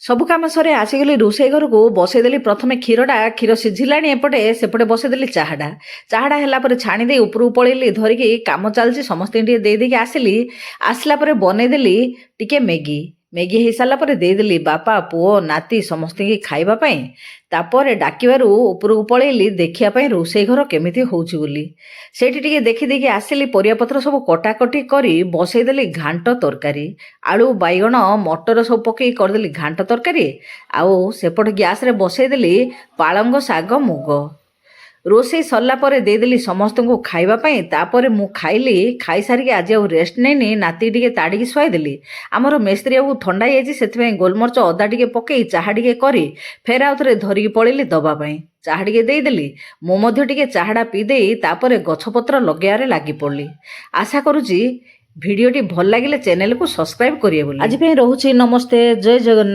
ସବୁ କାମ ସରେ ଆସିଗଲି ରୋଷେଇ ଘରକୁ ବସେଇଦେଲି। ପ୍ରଥମେ କ୍ଷୀର ସିଝିଲାଣି, ଏପଟେ ସେପଟେ ବସେଇଦେଲି ଚାହାଟା ହେଲା ପରେ ଛାଣି ଦେଇ ଉପରକୁ ପଳେଇଲି ଧରିକି। କାମ ଚାଲିଛି, ସମସ୍ତଙ୍କୁ ଟିକେ ଦେଇଦେଇକି ଆସିଲା ପରେ ବନେଇଦେଲି ଟିକେ ମ୍ୟାଗି ହେଇସାରିଲା ପରେ ଦେଇଦେଲି ବାପା ପୁଅ ନାତି ସମସ୍ତଙ୍କୁ ଖାଇବା ପାଇଁ। ତାପରେ ଡାକିବାରୁ ଉପରକୁ ପଳେଇଲି ଦେଖିବା ପାଇଁ ରୋଷେଇ ଘର କେମିତି ହେଉଛି ବୋଲି। ସେଇଠି ଟିକେ ଦେଖିଦେଇକି ଆସିଲି। ପରିବାପତ୍ର ସବୁ କଟାକଟି କରି ବସେଇଦେଲି ଘାଣ୍ଟ ତରକାରୀ। ଆଳୁ ବାଇଗଣ ମଟର ସବୁ ପକେଇ କରିଦେଲି ଘାଣ୍ଟ ତରକାରୀ। ଆଉ ସେପଟେ ଗ୍ୟାସରେ ବସେଇଦେଲି ପାଳଙ୍ଗ ଶାଗ ମୁଗ। ରୋଷେଇ ସରିଲା ପରେ ଦେଇଦେଲି ସମସ୍ତଙ୍କୁ ଖାଇବା ପାଇଁ। ତାପରେ ମୁଁ ଖାଇସାରିକି ଆଜି ଆଉ ରେଷ୍ଟ ନେଇନି। ନାତି ଟିକେ ତାଡ଼ିକି ଶୁଆଇଦେଲି। ଆମର ମିସ୍ତ୍ରୀ ବାବୁ ଥଣ୍ଡା ହେଇଯାଇଛି, ସେଥିପାଇଁ ଗୋଲମରିଚ ଅଦା ଟିକେ ପକେଇ ଚାହା ଟିକେ କରି ଫେର ଆଉ ଥରେ ଧରିକି ପଳେଇଲି ଦେବା ପାଇଁ। ଚାହା ଟିକେ ଦେଇଦେଲି। ମୁଁ ମଧ୍ୟ ଟିକେ ଚାହାଟା ପିଇଦେଇ ତାପରେ ଗଛପତ୍ର ଲଗେଇବାରେ ଲାଗି ପଡ଼ିଲି। ଆଶା କରୁଛି ଭିଡ଼ିଓଟି ଭଲ ଲାଗିଲେ ଚ୍ୟାନେଲକୁ ସବସ୍କ୍ରାଇବ୍ କରିବେ ବୋଲି। ଆଜି ପାଇଁ ରହୁଛି, ନମସ୍ତେ, ଜୟ ଜଗନ୍ନାଥ।